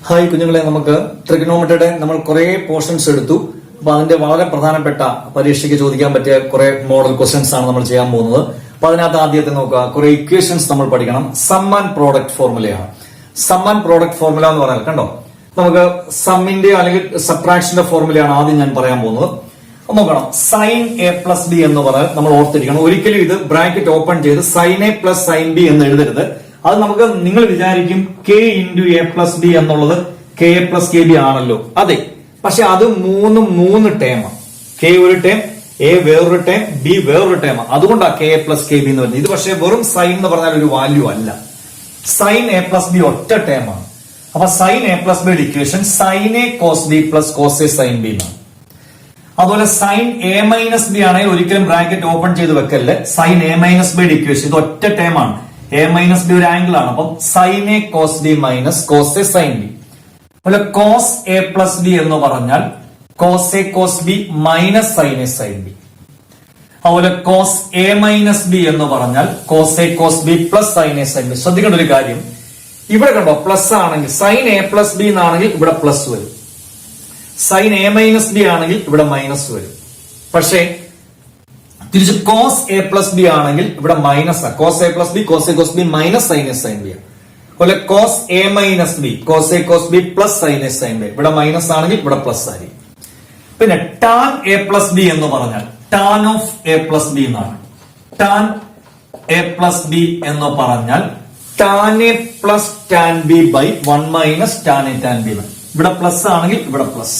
Hi കുഞ്ഞുങ്ങളെ, നമുക്ക് ട്രിഗണോമെട്രിയുടെ നമ്മൾ കുറെ പോർഷൻസ് എടുത്തു. അപ്പൊ അതിന്റെ വളരെ പ്രധാനപ്പെട്ട പരീക്ഷയ്ക്ക് ചോദിക്കാൻ പറ്റിയ കുറെ മോഡൽ ക്വസ്റ്റ്യൻസ് ആണ് നമ്മൾ ചെയ്യാൻ പോകുന്നത്. അപ്പൊ അതിനകത്ത് ആദ്യത്തെ നോക്കുക, കുറെ ഇക്വേഷൻസ് നമ്മൾ പഠിക്കണം. സം ആൻഡ് പ്രോഡക്റ്റ് ഫോർമുലയാണ്. സം ആൻഡ് പ്രോഡക്റ്റ് ഫോർമുല എന്ന് പറഞ്ഞാൽ കണ്ടോ, നമുക്ക് സമ്മിന്റെ അല്ലെങ്കിൽ സബ്ട്രാക്ഷന്റെ ഫോർമുലയാണ് ആദ്യം ഞാൻ പറയാൻ പോകുന്നത്. നോക്കണം, സൈൻ എ പ്ലസ് ബി എന്ന് പറഞ്ഞാൽ നമ്മൾ ഓർത്തിരിക്കണം. ഒരിക്കലും ഇത് ബ്രാക്കറ്റ് ഓപ്പൺ ചെയ്ത് sine A plus sine B എന്ന് എഴുതരുത്. അത് നമുക്ക് നിങ്ങൾ വിചാരിക്കും K into A plus B എന്നുള്ളത് K A plus K B ആണല്ലോ. അതെ, പക്ഷെ അത് മൂന്ന് ടേമാണ്. കെ ഒരു ടേം, എ വേറൊരു ടേം, ബി വേറൊരു ടേം. അതുകൊണ്ടാണ് K A plus K B എന്ന് പറയുന്നത്. ഇത് പക്ഷേ വെറും സൈൻ എന്ന് പറഞ്ഞാൽ ഒരു വാല്യൂ അല്ല. സൈൻ എ പ്ലസ് ബി ഒറ്റ ടേമാണ്. അപ്പൊ സൈൻ എ പ്ലസ് ബിയുടെ equation sine A cos B plus cos A sine B എന്നാണ്. അതുപോലെ സൈൻ എ മൈനസ് ബി ആണെങ്കിൽ ഒരിക്കലും ബ്രാക്കറ്റ് ഓപ്പൺ ചെയ്ത് വെക്കല്ലേ. സൈൻ എ മൈനസ് ബിയുടെ ഇക്വേഷൻ ഇത് ഒറ്റ ടേമാണ്. എ മൈനസ് ബി ഒരു ആംഗിൾ ആണ്. അപ്പം sine A cos B minus cos A sine B. അതുപോലെ കോസ് എ പ്ലസ് ബി എന്ന് പറഞ്ഞാൽ cos A cos B minus sine A sine B. അതുപോലെ കോസ് എ മൈനസ് ബി എന്ന് പറഞ്ഞാൽ cos A cos B plus sine A sine B. ശ്രദ്ധിക്കേണ്ട ഒരു കാര്യം, ഇവിടെ കണ്ടോ പ്ലസ് ആണെങ്കിൽ സൈൻ എ പ്ലസ് ബി എന്നാണെങ്കിൽ ഇവിടെ പ്ലസ് വരും. സൈൻ എ മൈനസ് ബി ആണെങ്കിൽ ഇവിടെ മൈനസ് വരും. പക്ഷേ തിരിച്ച് കോസ് എ പ്ലസ് ബി ആണെങ്കിൽ ഇവിടെ minus. Cos A plus B cos A cos B minus sine A sine B ആണ്. അതുപോലെ cos A minus B cos A cos B plus sine A sine B. ഇവിടെ minus ആണെങ്കിൽ ഇവിടെ plus ആയിരിക്കും. പിന്നെ tan A plus B എന്ന് പറഞ്ഞാൽ tan of A plus B എന്നാണ്. ടാൻ എ പ്ലസ് ബി എന്ന് പറഞ്ഞാൽ tan A plus tan B by 1 minus tan A tan B. ഇവിടെ പ്ലസ് ആണെങ്കിൽ ഇവിടെ പ്ലസ്,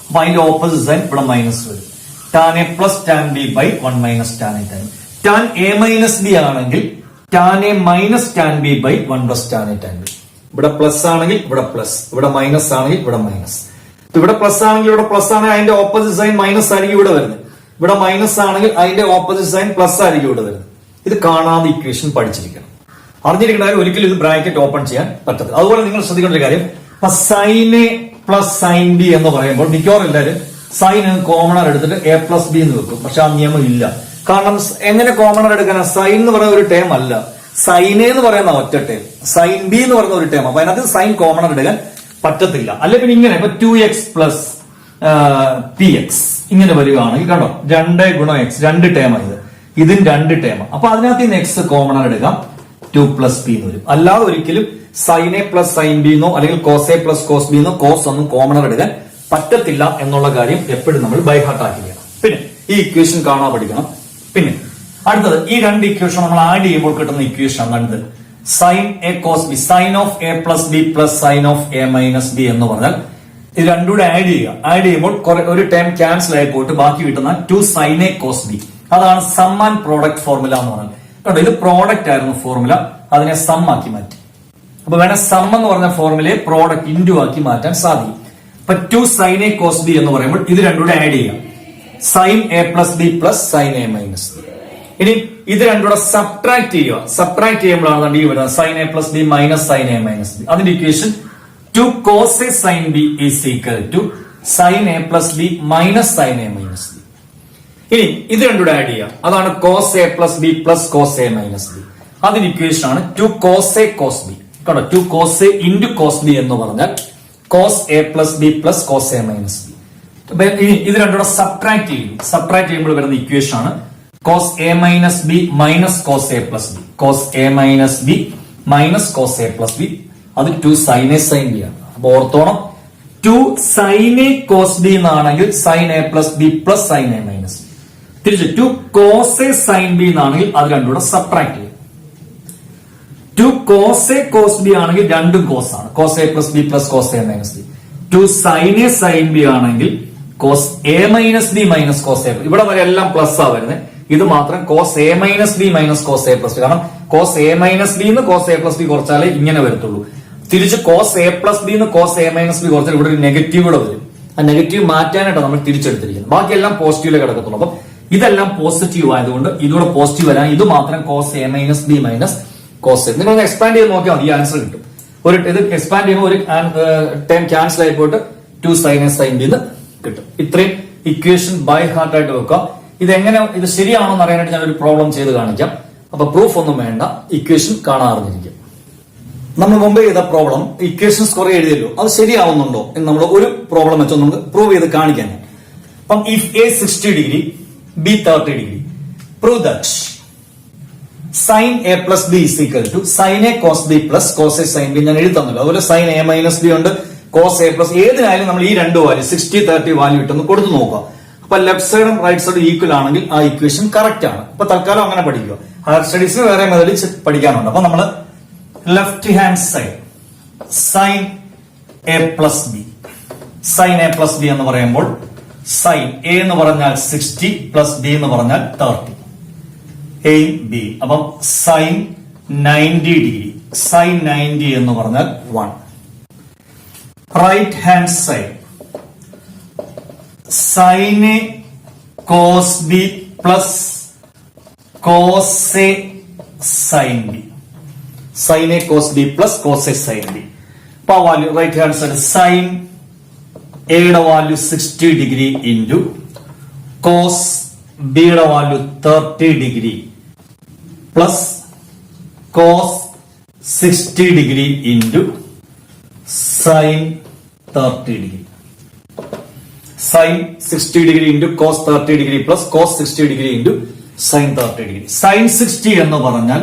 അപ്പൊ അതിന്റെ ഓപ്പോസിറ്റ് സൈൻ ഇവിടെ മൈനസ് വരും. Tan A plus tan B by 1 minus tan A tan B. Tan A minus B ആണെങ്കിൽ tan A minus tan B by 1 plus tan A tan B. ഇവിടെ plus ആണെങ്കിൽ ഇവിടെ plus, ഇവിടെ minus ആണെങ്കിൽ ഇവിടെ minus. ഇവിടെ plus ആണെങ്കിൽ ഇവിടെ പ്ലസ് ആണെങ്കിൽ അതിന്റെ ഓപ്പോസിറ്റ് സൈൻ മൈനസ് ആയിരിക്കും ഇവിടെ വരുന്നത്. ഇവിടെ മൈനസ് ആണെങ്കിൽ അതിന്റെ ഓപ്പോസിറ്റ് സൈൻ പ്ലസ് ആയിരിക്കും ഇവിടെ വരുന്നത്. ഇത് കാണാതെ ഇക്വേഷൻ പഠിച്ചിരിക്കണം. അറിഞ്ഞിരിക്കുന്ന കാര്യം, ഒരിക്കലും ഇത് ബ്രാക്കറ്റ് ഓപ്പൺ ചെയ്യാൻ പറ്റത്തില്ല. അതുപോലെ നിങ്ങൾ ശ്രദ്ധിക്കേണ്ട ഒരു കാര്യം, sine A plus sine B എന്ന് പറയുമ്പോൾ മിക്കവാറും എല്ലാവരും സൈൻ കോമണർ എടുത്തിട്ട് എ പ്ലസ് ബി എന്ന് വെക്കും. പക്ഷെ ആ നിയമം ഇല്ല. കാരണം എങ്ങനെ കോമണർ എടുക്കാനാ? സൈൻ എന്ന് പറയുന്ന ഒരു ടേം അല്ല, സൈൻ എന്ന് പറയുന്ന ഒറ്റ ടേം, സൈൻ ബി എന്ന് പറയുന്ന ഒരു ടേം. അപ്പൊ അതിനകത്ത് സൈൻ കോമണർ എടുക്കാൻ പറ്റത്തില്ല. അല്ലെ പിന്നെ ഇങ്ങനെ ഇപ്പൊ 2x പ്ലസ് പി എക്സ് ഇങ്ങനെ വരികയാണെങ്കിൽ കണ്ടോ, 2 ഗുണം എക്സ്, 2 ടേമാണ് ഇത്, ഇതും 2 ടേമാണ്. അപ്പൊ അതിനകത്ത് നിന്ന് എക്സ് കോമണർ എടുക്കാം, 2 പ്ലസ് പി എന്ന് വരും. അല്ലാതെ ഒരിക്കലും sine A plus sine B എന്നോ അല്ലെങ്കിൽ cos A plus cos B എന്നോ കോസ് ഒന്നും കോമണർ എടുക്കാൻ പറ്റത്തില്ല എന്നുള്ള കാര്യം എപ്പോഴും നമ്മൾ ബൈ ഹാർട്ട് ആക്കിയാണ്. പിന്നെ ഈ ഇക്വേഷൻ കാണാൻ പഠിക്കണം. പിന്നെ അടുത്തത് ഈ 2 ഇക്വേഷൻ നമ്മൾ ആഡ് ചെയ്യുമ്പോൾ കിട്ടുന്ന ഇക്വേഷൻ ആണ് അടുത്തത് sine A cos B, sine of A plus B plus sine of A minus B എന്ന് പറഞ്ഞാൽ ഇത് രണ്ടും കൂടെ ആഡ് ചെയ്യുക. ആഡ് ചെയ്യുമ്പോൾ ഒരു ടൈം ക്യാൻസൽ ആയി പോയിട്ട് ബാക്കി കിട്ടുന്ന 2 സൈൻ എ കോസ് ബി. അതാണ് സം ആൻഡ് പ്രോഡക്റ്റ് ഫോർമുല എന്ന് പറഞ്ഞാൽ. കേട്ടോ, ഇത് പ്രോഡക്റ്റ് ആയിരുന്നു ഫോർമുല, അതിനെ സം ആക്കി മാറ്റി. അപ്പൊ വേണം സം എന്ന് പറഞ്ഞ ഫോർമുലയെ പ്രോഡക്റ്റ് ഇൻഡു ആക്കി മാറ്റാൻ സാധിക്കും. ഇപ്പൊ 2 സൈൻ എ കോസ് ബി എന്ന് പറയുമ്പോൾ ഇത് രണ്ടും കൂടെ ആഡ് ചെയ്യാം, sine A plus B plus sine A minus B. ഇനി ഇത് രണ്ടും കൂടെ സബ്ട്രാക്ട് ചെയ്യുക. സബ്ട്രാക്ട് ചെയ്യുമ്പോഴാണ് ഈ വരുന്നത് sine A plus B minus sine A minus B. അതിന്റെ equation 2 cos A sine B is equal to sine A plus B minus sine A minus B. ഇനി ഇത് രണ്ടും കൂടെ ആഡ് ചെയ്യാം, അതാണ് cos A plus B plus cos A minus B. അതിന്റെ equation ആണ് 2 cos A cos B. 2 cos A into cos B എന്ന് പറഞ്ഞാൽ cos A plus B plus cos A minus B. ഇത് രണ്ടുകൂടെ സബ്ട്രാക്ട് ചെയ്യും. സബ്ട്രാക്ട് ചെയ്യുമ്പോൾ വരുന്ന ഇക്വേഷൻ ആണ് cos A minus B minus cos A plus B. Cos A minus B minus cos A plus B. അത് 2 sine A sine B ആണ്. അപ്പൊ ഓർത്തോണം, 2 സൈൻ എ കോസ് ബി എന്നാണെങ്കിൽ sine A plus B plus sine A minus B. തിരിച്ച് 2 cos A sine B എന്നാണെങ്കിൽ അത് രണ്ടുകൂടെ subtract ചെയ്യും. 2 cos A cos B ആണെങ്കിൽ രണ്ടും കോസ് ആണ്, cos A plus B plus cos A minus B. 2 sine A sine B ആണെങ്കിൽ cos A minus B minus cos A. ഇവിടെ വരെ എല്ലാം പ്ലസ് ആ വരുന്നത്, ഇത് മാത്രം cos A minus B minus cos A plus B. കാരണം കോസ് എ മൈനസ് ബി എന്ന് കോസ് എ പ്ലസ് ബി കുറച്ചാലേ ഇങ്ങനെ വരത്തുള്ളൂ. തിരിച്ച് കോസ് എ പ്ലസ് ബി എന്ന് കോസ് എ മൈനസ് ബി കുറച്ചാൽ ഇവിടെ ഒരു നെഗറ്റീവ് കൂടെ വരും. ആ നെഗറ്റീവ് മാറ്റാനായിട്ടാണ് നമ്മൾ തിരിച്ചെടുത്തിരിക്കുന്നത്. ബാക്കിയെല്ലാം പോസിറ്റീവിലെ കിടക്കത്തുള്ളൂ. അപ്പൊ ഇതെല്ലാം പോസിറ്റീവ് ആയതുകൊണ്ട് ഇതുകൂടെ പോസിറ്റീവ് വരാൻ ഇത് മാത്രം cos A minus B minus cos A. നിങ്ങൾ എക്സ്പാൻഡ് ചെയ്ത് നോക്കിയാൽ മതി, ഈ ആൻസർ കിട്ടും. ഇത് എക്സ്പാൻഡ് ചെയ്യുമ്പോൾ ഒരു ടൈം ക്യാൻസൽ ആയി പോയിട്ട് 2 സൈൻ എ സൈൻ ബി എന്ന് കിട്ടും. ഇത്രയും ഇക്വേഷൻ ബൈ ഹാർട്ട് ആയിട്ട് വെക്കുക. ഇത് ശരിയാണോ എന്ന് അറിയാനായിട്ട് ഞാൻ ഒരു പ്രോബ്ലം ചെയ്ത് കാണിക്കാം. അപ്പൊ പ്രൂഫ് ഒന്നും വേണ്ട, ഇക്വേഷൻ കാണാറിഞ്ഞിരിക്കും. നമ്മൾ മുമ്പ് ചെയ്ത പ്രോബ്ലം ഇക്വേഷൻസ് കുറെ എഴുതിയല്ലോ, അത് ശരിയാവുന്നുണ്ടോ എന്ന് നമ്മൾ ഒരു പ്രോബ്ലം വെച്ചോ നമുക്ക് പ്രൂവ് ചെയ്ത് കാണിക്കാൻ. അപ്പം if A 60 degree B 30 degree prove that sine A plus B is equal to sine A cos B plus cos A sine B ഞാൻ എഴുതി തന്നല്ലോ. അതുപോലെ സൈൻ എ മൈനസ് ബി ഉണ്ട്, കോസ് എ പ്ലസ്, ഏതിനായാലും നമ്മൾ ഈ രണ്ട് വാല്യൂ 60 30 വാല്യൂ ഇട്ടൊന്ന് കൊടുത്തു നോക്കുക. അപ്പൊ ലെഫ്റ്റ് സൈഡും റൈറ്റ് സൈഡും ഈക്വൽ ആണെങ്കിൽ ആ ഇക്വേഷൻ കറക്റ്റ് ആണ്. അപ്പൊ തൽക്കാലം അങ്ങനെ പഠിക്കുക. ഹയർ സ്റ്റഡീസിന് വേറെ മെത്തേഡിൽ പഠിക്കാനുണ്ട്. അപ്പൊ നമ്മള് left hand side sine A plus B, sine A plus B എന്ന് പറയുമ്പോൾ സൈൻ എ എന്ന് പറഞ്ഞാൽ 60 പ്ലസ് ബി എന്ന് പറഞ്ഞാൽ 30, എ ബി. അപ്പം സൈൻ 90 ഡിഗ്രി, സൈൻ 90 എന്ന് പറഞ്ഞാൽ 1. Right hand side sine A cos B plus cos A sine B, sine A cos B plus cos A sine B. അപ്പൊ ആ value right hand side sine എയുടെ value 60 degree into cos ബിയുടെ value 30 degree plus cos 60 degree into sine 30 degree. Sine 60 degree into cos 30 degree plus cos 60 degree into sine 30 degree. Sine 60 എന്ന് പറഞ്ഞാൽ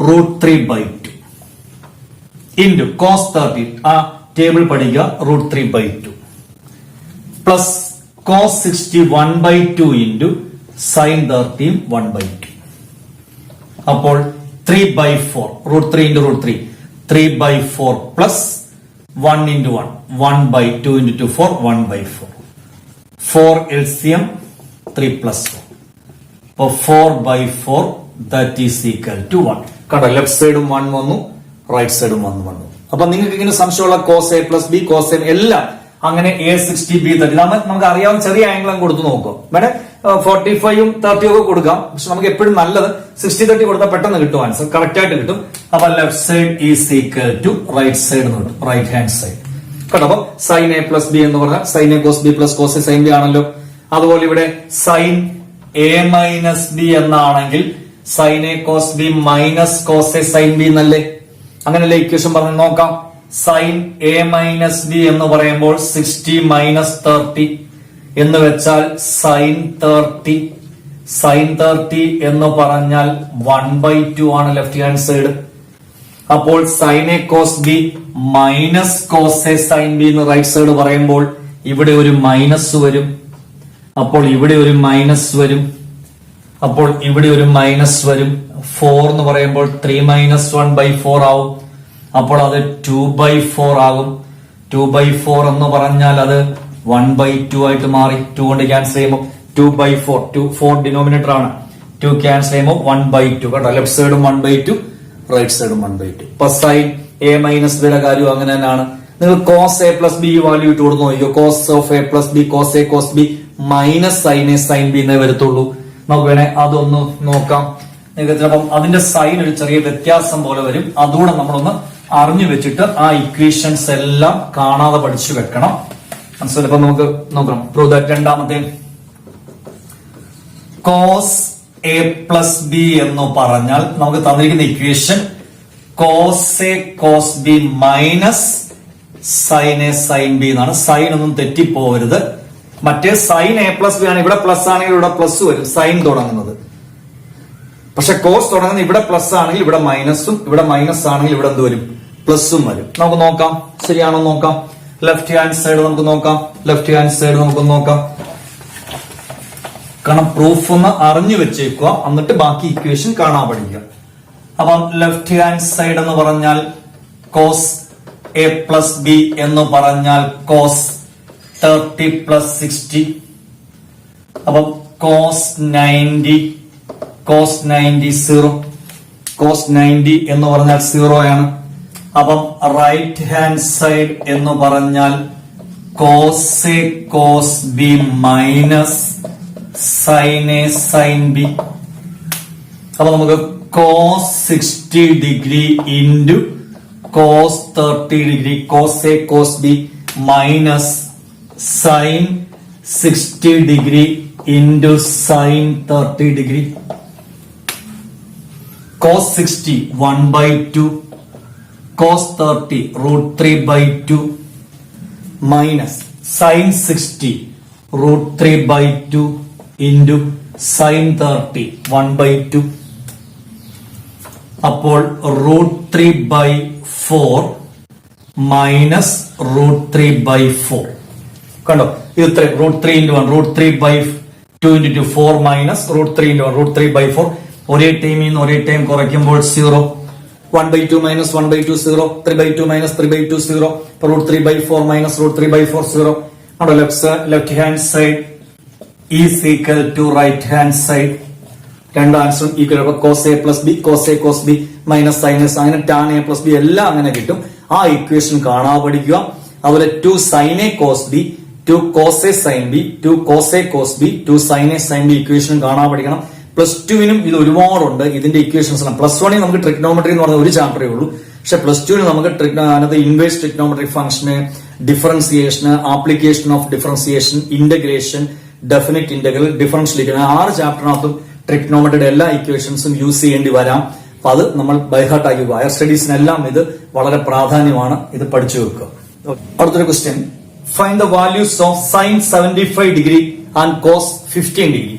√3/2 into cos 30, ആ table പഠിക്കുക, √3/2 plus cos 60 1/2 into sine 30 1/2. അപ്പോൾ 3/4, √3 into √3 3/4 plus 1 into 1 1/2 into 2 4 1/4. 4 LCM 3 plus 4. അപ്പൊ 4/4 that is equal to 1. കണ്ടോ, left സൈഡും 1 വന്നു, right സൈഡും 1 വന്നു. അപ്പൊ നിങ്ങൾക്ക് ഇങ്ങനെ സംശയമുള്ള cos A plus B, cos A എല്ലാം അങ്ങനെ എ 60 ബി 30 നമുക്ക് അറിയാവുന്ന ചെറിയ ആംഗിളും കൊടുത്തു നോക്കും. വേണേ 45ഉം 30 ഒക്കെ കൊടുക്കാം. പക്ഷെ നമുക്ക് എപ്പോഴും നല്ലത് 60 30 കൊടുത്താൽ പെട്ടെന്ന് കിട്ടും, ആൻസർ കറക്റ്റ് ആയിട്ട് കിട്ടും. അപ്പൊ left side is equal to right side എന്ന് കിട്ടും, റൈറ്റ് ഹാൻഡ് സൈഡ്. കേട്ടോ, അപ്പൊ സൈൻ എ പ്ലസ് ബി എന്ന് പറഞ്ഞാൽ sine A cos B plus cos A sine B ആണല്ലോ. അതുപോലെ ഇവിടെ സൈൻ എ മൈനസ് ബി എന്നാണെങ്കിൽ sine A cos B minus cos A sine B എന്നല്ലേ? അങ്ങനെയല്ലേ ഇക്വേഷൻ പറഞ്ഞ് നോക്കാം. സൈൻ എ മൈനസ് ബി എന്ന് പറയുമ്പോൾ 60 മൈനസ് 30 എന്ന് വെച്ചാൽ സൈൻ 30. സൈൻ 30 എന്ന് പറഞ്ഞാൽ 1/2 ആണ് ലെഫ്റ്റ് ഹാൻഡ് സൈഡ്. അപ്പോൾ sine A cos B minus cos A sine B എന്ന് റൈറ്റ് സൈഡ് പറയുമ്പോൾ ഇവിടെ ഒരു മൈനസ് വരും. അപ്പോൾ ഇവിടെ ഒരു മൈനസ് വരും. അപ്പോൾ ഇവിടെ ഒരു മൈനസ് വരും. 4 എന്ന് പറയുമ്പോൾ 3 മൈനസ് 1/4 ആവും. അപ്പോൾ അത് 2/4 ആകും. 2/4 എന്ന് പറഞ്ഞാൽ അത് 1/2 ആയിട്ട് മാറി. 2 കൊണ്ട് ക്യാൻസൽ ചെയ്യുമ്പോൾ 2/4, 4 ഡിനോമിനേറ്റർ ആണ്. 2 ക്യാൻസൽ ചെയ്യുമ്പോൾ 1/2. കേട്ടോ, ലെഫ്റ്റ് സൈഡും 1/2, റൈറ്റ് സൈഡും 1/2. ഇപ്പൊ സൈൻ എ മൈനസ് ബിയുടെ കാര്യം അങ്ങനെ തന്നെയാണ്. നിങ്ങൾ cos A plus B value ഇട്ട് കൊടുത്ത് നോക്കിയോ. Cos of A plus B, cos A cos B minus sine A sine B എന്നേ വരത്തുള്ളൂ. നമുക്ക് വേണേ അതൊന്ന് നോക്കാം. നിങ്ങൾക്ക് ചിലപ്പം അതിന്റെ സൈൻ ഒരു ചെറിയ വ്യത്യാസം പോലെ വരും. അതുകൂടെ നമ്മളൊന്ന് അറിഞ്ഞു വെച്ചിട്ട് ആ ഇക്വേഷൻസ് എല്ലാം കാണാതെ പഠിച്ചു വെക്കണം. മനസ്സിലായി? അപ്പൊ നമുക്ക് നോക്കണം. Prove that. രണ്ടാമത്തെ കോസ് എ പ്ലസ് ബി എന്ന് പറഞ്ഞാൽ നമുക്ക് തന്നിരിക്കുന്ന equation cos A cos B minus sine A sine B എന്നാണ്. സൈൻ ഒന്നും തെറ്റിപ്പോവരുത്. മറ്റേ സൈൻ എ പ്ലസ് ബി ആണ്. ഇവിടെ പ്ലസ് ആണെങ്കിൽ ഇവിടെ പ്ലസ് വരും, സൈൻ തുടങ്ങുന്നത്. പക്ഷെ കോസ് തുടങ്ങുന്നത് ഇവിടെ പ്ലസ് ആണെങ്കിൽ ഇവിടെ മൈനസും, ഇവിടെ മൈനസ് ആണെങ്കിൽ ഇവിടെ എന്ത് വരും? പ്ലസും വരും. നമുക്ക് നോക്കാം, ശരിയാണോ നോക്കാം. ലെഫ്റ്റ് ഹാൻഡ് സൈഡ് നമുക്ക് നോക്കാം. ലെഫ്റ്റ് ഹാൻഡ് സൈഡ് നമുക്ക് നോക്കാം. കാരണം പ്രൂഫ് ഒന്ന് അറിഞ്ഞു വെച്ചേക്കുക, എന്നിട്ട് ബാക്കി ഇക്വേഷൻ കാണാൻ പഠിക്കുക. അപ്പം ലെഫ്റ്റ് ഹാൻഡ് സൈഡ് എന്ന് പറഞ്ഞാൽ കോസ് എ പ്ലസ് ബി എന്ന് പറഞ്ഞാൽ കോസ് 30 പ്ലസ് 60. അപ്പം കോസ് 90, കോസ് 90 0. കോസ് 90 എന്ന് പറഞ്ഞാൽ 0 ആണ്. അപ്പം റൈറ്റ് ഹാൻഡ് സൈഡ് എന്ന് പറഞ്ഞാൽ cos A cos B minus sine A sine B. അപ്പൊ നമുക്ക് cos 60 degree into cos 30 degree, cos A cos B minus sine 60 degree into sine 30 degree. Cos 60 1/2 cos 30 √3/2 minus sin 60 √3/2 into sin 30 1/2. അപ്പോൾ √3/4 minus √3/4. കണ്ടോ, ഇത് ഇത്ര √3 into 1 √3/2 into 4 minus √3 into 1 √3/4. ഒരേ ടൈമിൽ നിന്ന് ഒരേ ടൈം കുറയ്ക്കുമ്പോൾ 0. 1/2 മൈനസ് 1/2 0. 3/2 മൈനസ് 3/2 0. √3/4 മൈനസ് √3/4 0. കണ്ടോ, left hand side is equal to right hand side. രണ്ട് ആൻസറും equal. cos a plus b cos a cos b minus സൈനസ് അങ്ങനെ tan a plus b എല്ലാം അങ്ങനെ കിട്ടും. ആ ഇക്വേഷൻ കാണാൻ പഠിക്കുക. അതുപോലെ 2 sin a cos b 2 cos a sin b 2 cos a cos b 2 sin a sin b equation കാണാൻ പഠിക്കണം. +2നും ഇത് ഒരുപാടുണ്ട്. ഇതിന്റെ ഇക്വേഷൻസ് എല്ലാം +1ൽ നമുക്ക് ട്രിഗ്നോമെട്രി എന്ന് പറഞ്ഞ ഒരു ചാപ്റ്ററേ ഉള്ളൂ. പക്ഷെ +2ന് നമുക്ക് ഇൻവേഴ്സ് ട്രിഗ്നോമെട്രി ഫംഗ്ഷന്, ഡിഫറൻസിയേഷന്, application of differentiation, integration, definite integral, differential equation 6 ചാപ്റ്ററിനകത്തും ട്രിഗ്നോമെട്രിയുടെ എല്ലാ ഇക്വേഷൻസും യൂസ് ചെയ്യേണ്ടി വരാം. അപ്പൊ അത് നമ്മൾ ബൈഹാർട്ട് ആക്കി വെക്കുക. ഹയർ സ്റ്റഡീസിനെല്ലാം ഇത് വളരെ പ്രാധാന്യമാണ്. ഇത് പഠിച്ചു വെക്കുക. അടുത്തൊരു question, find the values of sin 75 degree and cos 15 degree.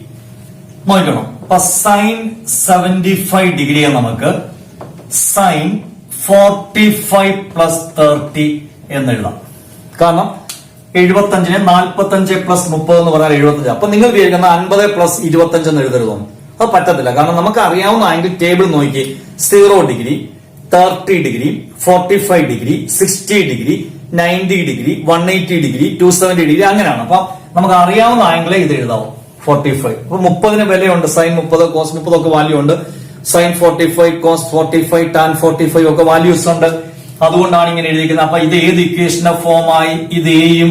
നോക്കണം. അപ്പൊ sin 75 ഡിഗ്രിയെ നമുക്ക് sin 45 plus 30 എന്നെഴുതാം. കാരണം 75നെ 45 plus 30 എന്ന് പറഞ്ഞാൽ 75. അപ്പൊ നിങ്ങൾ വിചാരിക്കുന്ന 50 plus 25 എന്ന് എഴുതരുതോ? അത് പറ്റത്തില്ല. കാരണം നമുക്ക് അറിയാവുന്ന ആംഗിൾ ടേബിൾ നോക്കി 0 degree, 30 degree, 45 degree, 60 degree, 90 degree, 180 degree, 270 degree അങ്ങനെയാണ്. അപ്പൊ നമുക്ക് അറിയാവുന്ന ആംഗിളെ ഇത് എഴുതാവും 45. അപ്പൊ 30ന് വിലയുണ്ട്. sin 30 cos 30 ഒക്കെ വാല്യൂ ഉണ്ട്. sin 45 cos 45 tan 45 ഒക്കെ വാല്യൂസ് ഉണ്ട്. അതുകൊണ്ടാണ് ഇങ്ങനെ എഴുതിയിരിക്കുന്നത്. അപ്പൊ ഇത് ഏത് ഇക്വേഷന്റെ ഫോമായി? ഇത് എയും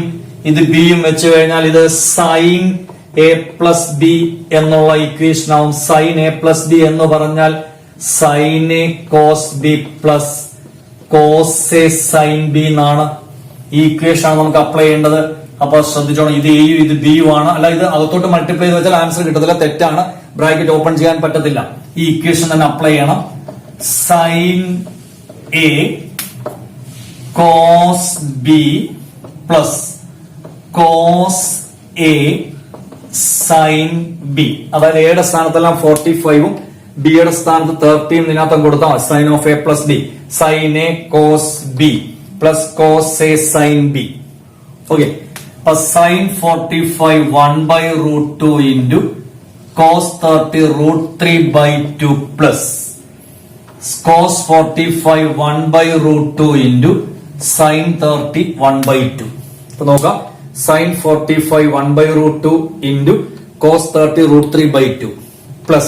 ഇത് ബിയും വെച്ച് കഴിഞ്ഞാൽ ഇത് sin a plus b എന്നുള്ള ഇക്വേഷൻ ആവും. sin a plus b എന്ന് പറഞ്ഞാൽ sin a cos b plus cos a sin b എന്നാണ്. ഈ ഇക്വേഷൻ ആണ് നമുക്ക് അപ്ലൈ ചെയ്യേണ്ടത്. അപ്പൊ ശ്രദ്ധിച്ചോണം, ഇത് എയും ഇത് ബിയും ആണ്. അല്ല, ഇത് അകത്തോട്ട് മൾട്ടിപ്ലൈ ചെയ്ത് വെച്ചാൽ ആൻസർ കിട്ടത്തില്ല, തെറ്റാണ്. ബ്രാക്കറ്റ് ഓപ്പൺ ചെയ്യാൻ പറ്റത്തില്ല. ഈ ഇക്വേഷൻ തന്നെ അപ്ലൈ ചെയ്യണം. sin a cos b plus cos a sin b. അതായത് എയുടെ സ്ഥാനത്തെല്ലാം 45ഉം ബിയുടെ സ്ഥാനത്ത് 30ഉം ഇതിനകത്തും കൊടുത്താൽ sin of a plus b, sin a cos b plus cos a sin b. Okay, അപ്പൊ sin 45 1/√2 into cos 30 √3/2 plus cos 45 1/√2 into sin 30 1/2. ഇപ്പൊ നോക്കാം, sin 45 1/√2 into cos 30 √3/2 plus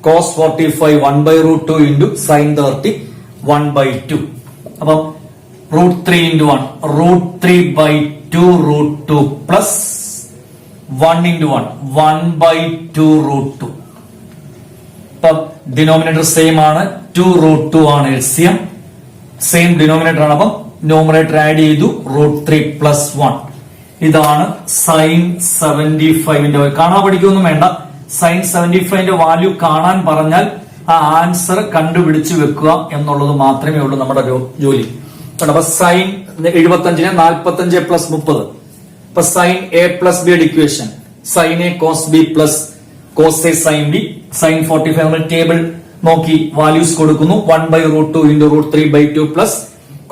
cos 45 1/√2 into sin 30 1/2. അപ്പം √3 into 1 √3/2 √2 plus 1 into 1 1/2 √2. ഇപ്പം denominator same ആണ്, 2 √2 ആണ് LCM. Same denominator ആണ്. അപ്പം numerator add ചെയ്തു √3 plus 1. ഇതാണ് sin 75ന്റെ കാണാൻ പഠിക്കൊന്നും വേണ്ട. sin 75ന്റെ വാല്യൂ കാണാൻ പറഞ്ഞാൽ ആ ആൻസർ കണ്ടുപിടിച്ചു വെക്കുക എന്നുള്ളത് മാത്രമേ ഉള്ളൂ നമ്മുടെ ജോലി. അപ്പൊ sin 75നെ 45 plus 30. ഇപ്പൊ sin a plus b യുടെ equation sin a cos b plus cos a sin b. sin 45 നമ്മൾ ടേബിൾ നോക്കി വാല്യൂസ് കൊടുക്കുന്നു. 1/√2 into √3/2 plus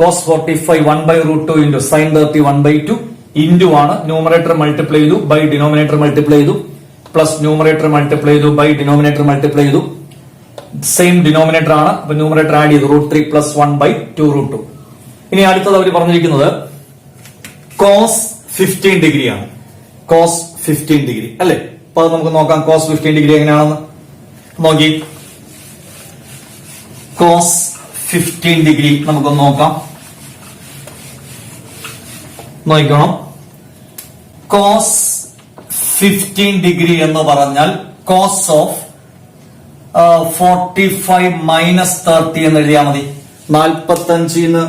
cos 45 1/√2 into sin 30 1/2 into ആണ്. ന്യൂമറേറ്റർ മൾട്ടിപ്ലൈ ചെയ്തു ബൈ ഡിനോമിനേറ്റർ മൾട്ടിപ്ലൈ ചെയ്തു പ്ലസ് ന്യൂമറേറ്റർ മൾട്ടിപ്ലൈ ചെയ്തു by denominator multiply ചെയ്തു. Same denominator ആണ്. അപ്പൊ ന്യൂമറേറ്റർ ആഡ് ചെയ്തു √3 plus 1/2 √2. ഇനി അടുത്തത് അവർ പറഞ്ഞിരിക്കുന്നത് cos 15 ഡിഗ്രി ആണ്. cos 15 ഡിഗ്രി അല്ലെ? അപ്പൊ അത് നമുക്ക് നോക്കാം. cos 15 ഡിഗ്രി എങ്ങനെയാണെന്ന് നോക്കി. cos 15 ഡിഗ്രി നമുക്കൊന്ന് നോക്കാം. നോക്കണം. cos 15 ഡിഗ്രി എന്ന് പറഞ്ഞാൽ cos ഓഫ് 45 മൈനസ് 30 എന്ന് എഴുതിയാൽ മതി. 45ന്ന്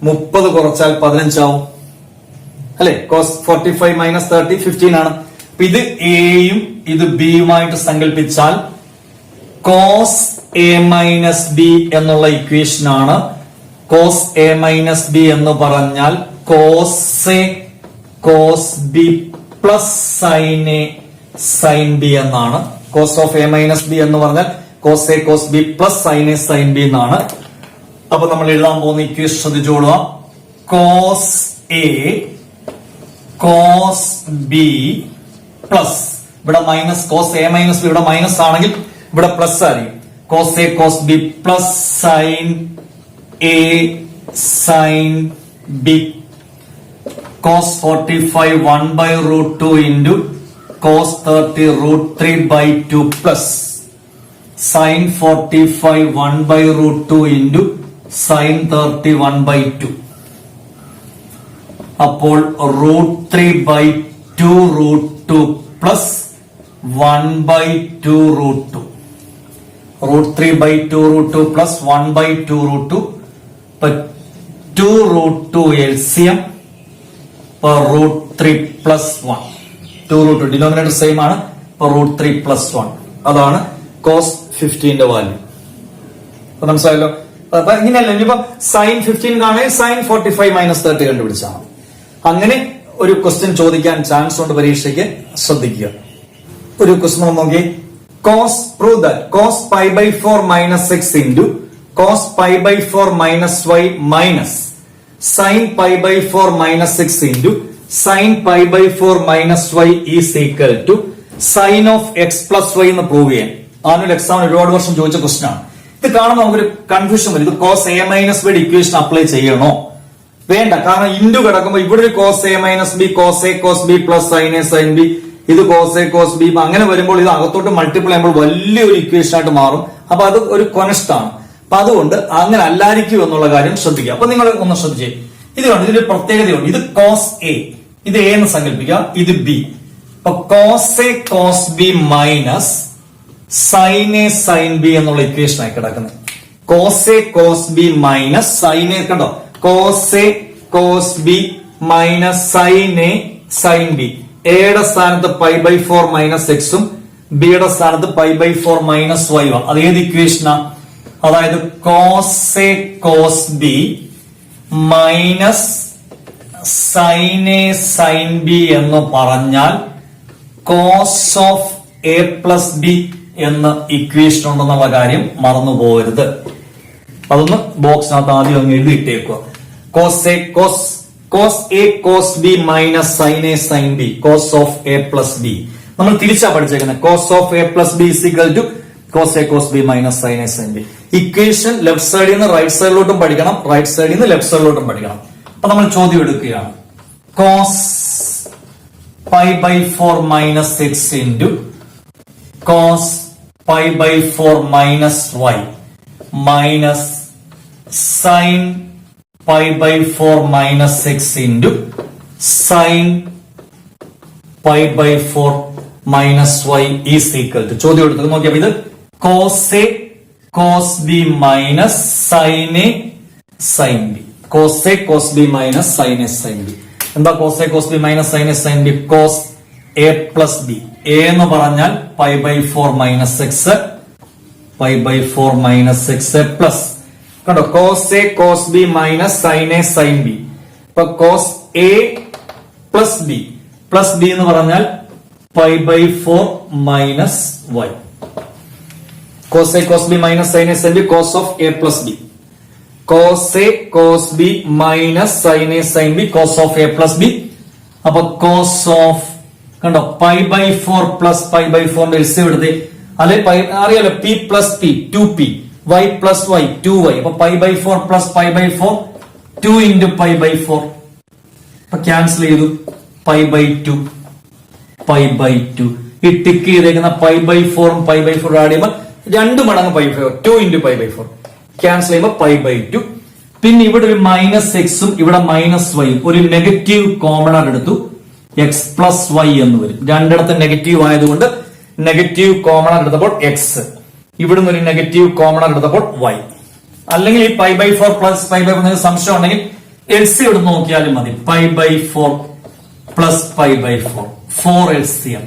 30 കുറച്ചാൽ 15 ആവും അല്ലെ? cos 45 മൈനസ് 30 15 ആണ്. ഇത് എയും ഇത് ബിയുമായിട്ട് സങ്കല്പിച്ചാൽ cos a മൈനസ് ബി എന്നുള്ള ഇക്വേഷൻ ആണ് കോസ് എ മൈനസ് ബി എന്ന് പറഞ്ഞാൽ cos A cos B plus sine A sine B എന്നാണ്. Cos of A minus B എന്ന് പറഞ്ഞാൽ cos A cos B plus sine A sine B എന്നാണ്. അപ്പൊ നമ്മൾ എഴുതാൻ പോകുന്ന ഇക്വേഷൻ ശ്രദ്ധിച്ചോളുക. Cos A cos B plus, ഇവിടെ minus cos A minus B, ഇവിടെ മൈനസ് ആണെങ്കിൽ ഇവിടെ പ്ലസ് ആയിരിക്കും. Cos A cos B plus sine A sine B cos 45 1 by root 2 into cos 30 root 3 by 2 plus sin 45 1 by root 2 into sin 30 1 by 2. അപ്പോൾ root 3 by 2 root 2 plus 1 by 2 root 2. root 3 by 2 root 2 plus 1 by 2 root 2. but 2 root 2 LCM per root 3 plus 1. 2 root 2 denominator same ആണ്. per root 3 plus 1. അതാണ് cos 15 value. അപ്പൊ മനസ്സിലായല്ലോ. അപ്പൊ ഇങ്ങനെയല്ല, ഇനിയിപ്പോ sign 15 കാണുകയും sign 45 minus 30 കണ്ടുപിടിച്ചാണ്. അങ്ങനെ ഒരു ക്വസ്റ്റ്യൻ ചോദിക്കാൻ ചാൻസ് ഉണ്ട് പരീക്ഷയ്ക്ക്, ശ്രദ്ധിക്കുക. ഒരു ക്വസ്റ്റ്യൻ നോക്കി. Cos prove that cos pi by 4 minus 6 into cos pi by 4 minus y minus sin pi by 4 minus 6 into sin pi by 4 minus y is equal to sin of x plus y എന്ന് prove ചെയ്യാൻ. Annual എക്സാമിന് ഒരുപാട് വർഷം ചോദിച്ച question ആണ്. ഇത് കാണുമ്പോൾ നമുക്കൊരു കൺഫ്യൂഷൻ വരും. ഇത് കോസ് എ മൈനസ് ബിയുടെ ഇക്വേഷൻ അപ്ലൈ ചെയ്യണോ വേണ്ട? കാരണം ഇൻഡു കിടക്കുമ്പോൾ ഇവിടെ ഒരു cos A minus B cos A cos B plus sine A sine B, ഇത് കോസ് എ കോസ് ബി, അങ്ങനെ വരുമ്പോൾ ഇത് അകത്തോട്ട് മൾട്ടിപ്പിൾ ചെയ്യുമ്പോൾ വലിയൊരു ഇക്വേഷൻ ആയിട്ട് മാറും. അപ്പൊ അത് ഒരു കൊനഷ്ടാണ്. അപ്പൊ അതുകൊണ്ട് അങ്ങനെ അല്ലായിരിക്കും എന്നുള്ള കാര്യം ശ്രദ്ധിക്കുക. അപ്പൊ നിങ്ങൾ ഒന്ന് ശ്രദ്ധിച്ചേ. ഇത് കണ്ടു, ഇതിന്റെ പ്രത്യേകതയുണ്ട്. ഇത് കോസ് എ, ഇത് എ എന്ന് സങ്കല്പിക്കുക, ഇത് ബി. അപ്പൊ cos A cos B minus sine A sine B എന്നുള്ള ഇക്വേഷൻ ആയി കിടക്കുന്നത്. Cos A cos B minus sine A, കണ്ടോ, cos A cos B minus sine A sine B. എയുടെ സ്ഥാനത്ത് പൈ ബൈ 4 മൈനസ് എക്സും ബിയുടെ സ്ഥാനത്ത് പൈ ബൈ 4 മൈനസ് വൈ. അത് ഏത് ഇക്വേഷനാ? അതായത് cos A cos B minus sine A sine B എന്ന് പറഞ്ഞാൽ cos of A plus B എന്ന ഇക്വേഷൻ ഉണ്ടെന്നുള്ള കാര്യം മറന്നു പോകരുത്. അതൊന്ന് ബോക്സിനകത്ത് ആദ്യം അങ്ങ് എഴുതിയിട്ടേക്കുക. Cos A cos B minus sine A sine B cos of A plus B. നമ്മൾ തിരിച്ചാ പഠിച്ചേക്കുന്നത്. Cos of A plus B is equal to cos A cos B minus sine A sine B. Equation left സൈഡിൽ നിന്ന് right സൈഡിലോട്ടും പഠിക്കണം, right സൈഡിൽ നിന്ന് left സൈഡിലോട്ടും പഠിക്കണം. അപ്പൊ നമ്മൾ ചോദ്യം എടുക്കുകയാണ്. Cos pi by 4 minus 6 into cos pi by 4 minus Y minus sine pi by 4 minus 6 into sine pi by 4 minus Y is equal to. ചോദ്യം എടുത്തത് നോക്കിയപ്പോ ഇത് cos A cos B minus sine A sine B. Cos A cos B minus sine A sine B. എന്താ cos A cos B minus sine A sine B? Cos A plus B. A എന്ന് പറഞ്ഞാൽ pi by 4 minus 6, pi by 4 minus 6 plus, കണ്ടോ, cos A cos B minus sine A sine B. ഇപ്പൊ cos A plus B, plus B എന്ന് പറഞ്ഞാൽ pi by 4 minus Y. cos a cos b minus sin a sin b cos of a plus b. cos a cos b minus sin a sin b cos of a plus b. അപ്പൊ cos of, കണ്ടോ, pi by 4 plus pi by 4 L C M എടുത്ത്, അല്ലെ അറിയാലോ, P plus P 2p, y plus y 2y. അപ്പൊ pi by 4 plus pi by 4 2 into pi by 4. അപ്പൊ cancel ചെയ്തു, pi by 2 pi by 2. ഈ tick ചെയ്തേക്കുന്ന pi by 4 pi by 4 add ചെയ്യുമ്പോൾ 2 മടങ്ങ് pi by 4, 2 into pi by 4. Cancel ചെയ്യുമ്പോൾ pi by 2. പിന്നെ ഇവിടെ ഒരു മൈനസ് എക്സും ഇവിടെ മൈനസ് വൈയും, ഒരു നെഗറ്റീവ് കോമണർ എടുത്തു, എക്സ് പ്ലസ് വൈ എന്ന് വരും. രണ്ടിടത്ത് നെഗറ്റീവ് ആയതുകൊണ്ട് നെഗറ്റീവ് കോമണർ എടുത്തപ്പോൾ എക്സ്, ഇവിടുന്ന് ഒരു നെഗറ്റീവ് കോമണർ എടുത്തപ്പോൾ വൈ. അല്ലെങ്കിൽ ഈ pi by 4 plus pi by 4 സംശയം ഉണ്ടെങ്കിൽ എൽസി ഇവിടെ നോക്കിയാലും മതി. Pi by 4 plus pi by 4, 4 L C M.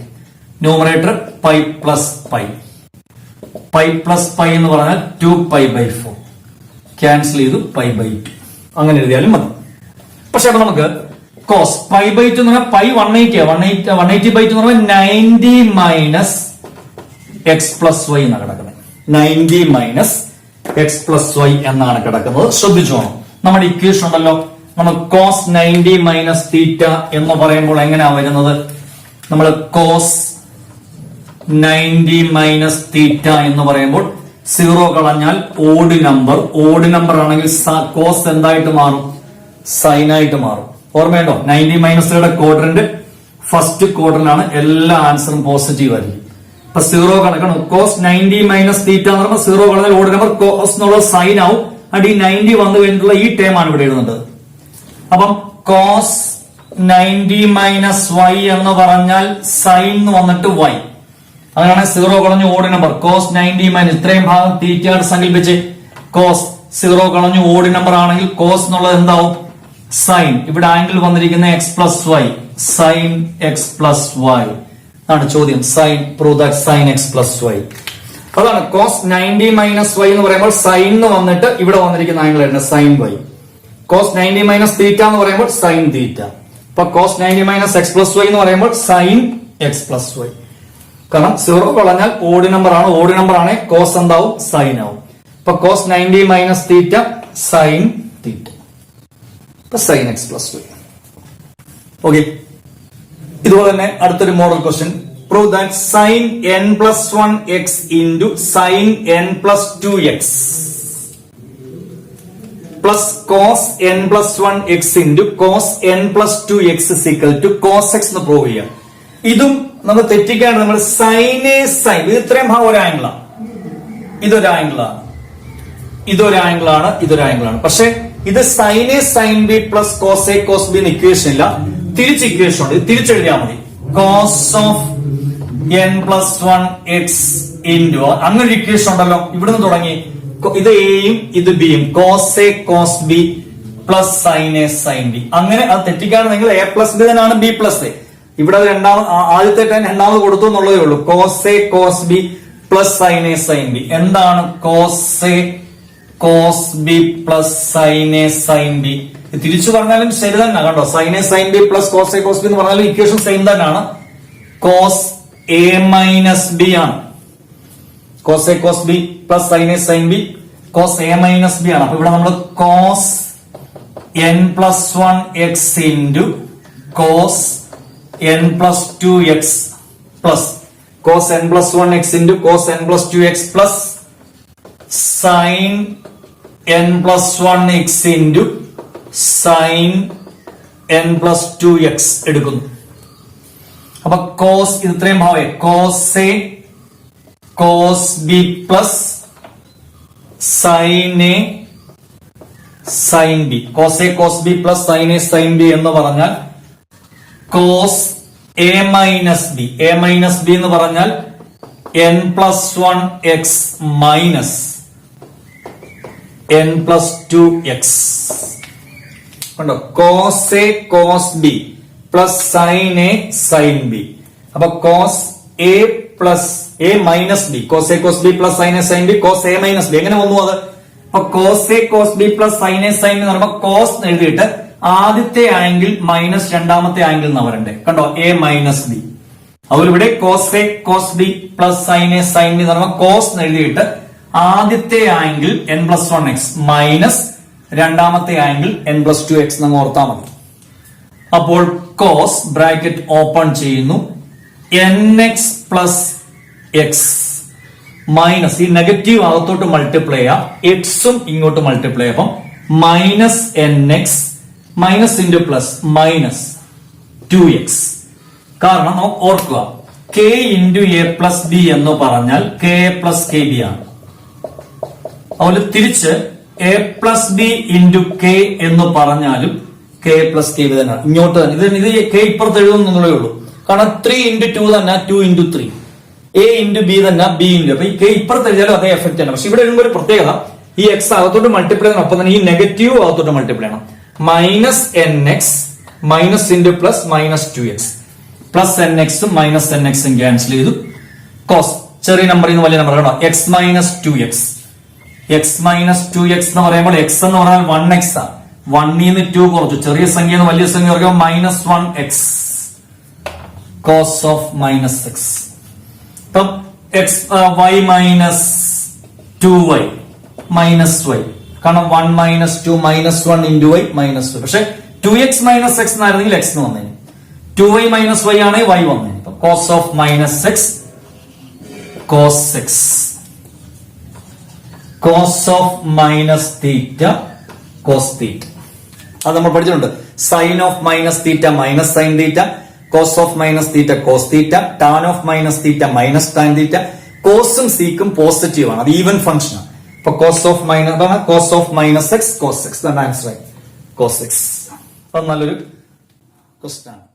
Numerator pi plus pi, pi plus pi എന്ന് പറഞ്ഞാൽ 2 പൈ ബൈ 4. ക്യാൻസൽ ചെയ്തു π/2 അങ്ങനെ എഴുതിയാലും മതി. പക്ഷെ അപ്പൊ നമുക്ക് കോസ് π/2 എന്ന് പറഞ്ഞാൽ π 180 എന്ന് പറഞ്ഞാൽ 90 മൈനസ് എക്സ് പ്ലസ് വൈ എന്നാണ് കിടക്കുന്നത്. 90 മൈനസ് എക്സ് പ്ലസ് വൈ എന്നാണ് കിടക്കുന്നത്. ശ്രദ്ധിച്ചോണം, നമ്മുടെ ഇക്വേഷൻ ഉണ്ടല്ലോ, നമ്മൾ കോസ് 90 മൈനസ് തീറ്റ എന്ന് പറയുമ്പോൾ എങ്ങനെയാ വരുന്നത്? നമ്മൾ കോസ് 90 മൈനസ് തീറ്റ എന്ന് പറയുമ്പോൾ 0 കളഞ്ഞാൽ ഓഡ് നമ്പർ ആണെങ്കിൽ കോസ് എന്തായിട്ട് മാറും? സൈൻ ആയിട്ട് മാറും. ഓർമ്മയുണ്ടോ? 90 മൈനസ് യുടെ ക്വാഡ്രന്റ് ഫസ്റ്റ് ക്വാഡ്രന്റാണ്, എല്ലാ ആൻസറും പോസിറ്റീവ് ആയിരിക്കും. അപ്പൊ 0 കണക്കണം. കോസ് 90 മൈനസ് തീറ്റ എന്ന് പറയുമ്പോൾ 0 കളഞ്ഞാൽ ഓഡ് നമ്പർ കോസ് എന്നുള്ളത് സൈൻ ആവും. അടി 90 വന്നു കഴിഞ്ഞിട്ടുള്ള ഈ ടേം ആണ് ഇവിടെ എഴുതുന്നത്. അപ്പം കോസ് 90 മൈനസ് വൈ എന്ന് പറഞ്ഞാൽ സൈൻ എന്ന് വന്നിട്ട് വൈ. അങ്ങനെയാണ് 0 കളഞ്ഞു ഓഡ് നമ്പർ കോസ് 90 മൈനസ് ഇത്രയും ഭാഗം തീറ്റയായിട്ട് സങ്കല്പിച്ച് കോസ് 0 കളഞ്ഞു ഓഡ് നമ്പർ ആണെങ്കിൽ കോസ് എന്നുള്ളത് എന്താവും? സൈൻ. ഇവിടെ ആംഗിൾ വന്നിരിക്കുന്ന X plus Y, sine X plus Y ആണ് ചോദ്യം. Sine prove that sine X plus Y. അതാണ് കോസ് 90 മൈനസ് വൈ എന്ന് പറയുമ്പോൾ സൈൻ എന്ന് വന്നിട്ട് ഇവിടെ വന്നിരിക്കുന്ന ആംഗിൾ ആണ് sine Y. Cos 90 minus theta എന്ന് പറയുമ്പോൾ സൈൻ തീറ്റ. അപ്പൊ cos 90 minus X plus Y എന്ന് പറയുമ്പോൾ സൈൻ എക്സ് പ്ലസ് വൈ. കാരണം 0 കളഞ്ഞാൽ ഓഡ് നമ്പർ ആണ്, ഓഡ് നമ്പർ ആണ് കോസ് എന്താവും? സൈൻ ആവും. അപ്പൊ cos 90 minus theta sine theta, sine X plus Y. Okay, ഇതുപോലെ തന്നെ അടുത്തൊരു model question. Prove that sine n plus 1x into sine n plus 2x plus cos n plus 1x into cos n plus 2x is equal to cos x എന്ന് പ്രൂവ് ചെയ്യാം. ഇതും നമ്മൾ തെറ്റിക്കാണ്ട് നമ്മൾ സൈനെ sign, ഇത് ഇത്രയും ഭാഗം ഒരു ആംഗിളാണ്, ഇതൊരു ആംഗിളാണ്, ഇതൊരു ആംഗിളാണ്, ഇതൊരു ആംഗിളാണ്. പക്ഷെ ഇത് സൈനെ sine B plus cos A cos B എന്ന് ഇക്വേഷൻ ഇല്ല, തിരിച്ച് ഇക്വേഷൻ ഉണ്ട്. ഇത് തിരിച്ചെഴുതിയാൽ മതി. Cos of n plus 1x into അങ്ങനെ ഇക്വേഷൻ ഉണ്ടല്ലോ, ഇവിടുന്ന് തുടങ്ങി ഇത് എയും ഇത് ബിയും cos A cos B plus sine A sine B. അങ്ങനെ അത് തെറ്റിക്കാണ് നിങ്ങൾ എ പ്ലസ് ബി തന്നെയാണ് ബി പ്ലസ് എ. ഇവിടെ അത് ആദ്യത്തെ ടൈം രണ്ടാമത് കൊടുത്തു എന്നുള്ളതേ ഉള്ളൂ. Cos A cos B plus sine A sine B. എന്താണ് cos A cos B plus sine A sine B? തിരിച്ചു പറഞ്ഞാലും ശരി തന്നെ കണ്ടോ. Sine A sine B plus cos A cos B എന്ന് പറഞ്ഞാലും ഇക്വേഷൻ സെയിം തന്നെയാണ്. കോസ് എ മൈനസ് ബി ആണ്. Cos A cos B plus sine A sine B cos A minus B ആണ്. അപ്പൊ ഇവിടെ നമ്മൾ cos n plus 1x into cos n plus 2x plus cos n plus 1x into cos n plus 2x plus sine n plus 1x into sine n plus 2x എടുക്കുന്നു. അപ്പൊ cos ഇത് ഇത്രയും ഭാവേ cos A cos B plus sine A sine B. Cos A cos B plus sine A sine B എന്ന് പറഞ്ഞാൽ cos A minus B. A minus B എന്ന് പറഞ്ഞാൽ n plus 1x minus n plus 2x. കണ്ടോ, cos A cos B plus sine A sine B. അപ്പൊ cos A plus A minus B, cos A cos B plus sine A sine B cos A minus B. എങ്ങനെ വന്നു അത്? അപ്പൊ cos A cos B plus sine A sine B എന്ന് പറയുമ്പോൾ cos എഴുതിയിട്ട് ആദ്യത്തെ angle minus രണ്ടാമത്തെ angle എന്നാ വരണ്ടേ. കണ്ടോ, എ മൈനസ് ബി. അതുപോലെ ഇവിടെ cos A cos B plus sine A sine B എന്ന് പറയുമ്പോൾ കോസ് എഴുതിയിട്ട് ആദ്യത്തെ angle n plus 1x minus രണ്ടാമത്തെ ആംഗിൾ n പ്ലസ് 2x എന്ന് ഓർത്താൽ മതി. അപ്പോൾ കോസ് ബ്രാക്കറ്റ് ഓപ്പൺ ചെയ്യുന്നു nx പ്ലസ് എക്സ് മൈനസ് ഈ നെഗറ്റീവ് അകത്തോട്ട് മൾട്ടിപ്ലൈ ചെയ്യാം, എക്സും ഇങ്ങോട്ട് മൾട്ടിപ്ലൈ ചെയ്യാം. അപ്പം minus nx minus into plus minus 2x. കാരണം നമുക്ക് ഓർക്കുക k into A plus B എന്ന് പറഞ്ഞാൽ k പ്ലസ് കെ ബി ആണ്. അതുപോലെ തിരിച്ച് A plus B into K എന്ന് പറഞ്ഞാലും k പ്ലസ് കെ ബി തന്നെയാണ്. ഇങ്ങോട്ട് തന്നെ ഇത് k ഇപ്പുറത്ത് എഴുതുന്നേ ഉള്ളൂ. കാരണം 3 ഇൻറ്റു 2 തന്നെ 2 ഇൻറ്റു 3, എ ഇൻറ്റു ബി തന്നെ ബി ഇൻറ്റു. അപ്പൊ ഈ k ഇപ്പുറത്ത് എഴുതിയാലും അതേ എഫക്ട് ആണ്. പക്ഷെ ഇവിടെ എഴുതുമ്പോൾ ഒരു പ്രത്യേകത, ഈ എക്സ് അകത്തോട്ട് മൾട്ടിപ്ലൈ ചെയ്യണം, ഒപ്പം തന്നെ ഈ നെഗറ്റീവ് അകത്തോട്ട് മൾട്ടിപ്ലൈ ചെയ്യണം. Minus nx minus into plus minus 2x plus nx minus nx cancel ചെയ്തു. കോസ് ചെറിയ നമ്പറിൽ നിന്ന് വലിയ നമ്പർ കേട്ടോ, x minus 2x X minus 2x എന്ന് പറയുമ്പോൾ എക്സ് എന്ന് പറഞ്ഞാൽ 1x ആണ്. 1 2 കുറച്ചു, ചെറിയ സംഖ്യ വലിയ സംഖ്യ പറയുമ്പോൾ -1x കോസ് ഓഫ് -x. ഇപ്പം y minus 2y minus y, കാരണം 1 minus 2 minus 1 into y minus 2. പക്ഷെ 2x മൈനസ് x എന്നായിരുന്നെങ്കിൽ x എന്ന് വന്നേനെ. 2y മൈനസ് y ആണെങ്കിൽ y വന്നേനെ. ഇപ്പൊ cos of -x cos x, cos of minus theta cos theta. അത് നമ്മൾ പഠിച്ചിട്ടുണ്ട്. Sine of minus theta minus sine theta, cos of minus theta cos theta, tan of minus theta minus tan theta. കോസും സീക്കും positive ആണ്, അത് even function ആണ്. ഇപ്പൊ cos of -x cos x, answer cos x. അത് നല്ലൊരു question ആണ്.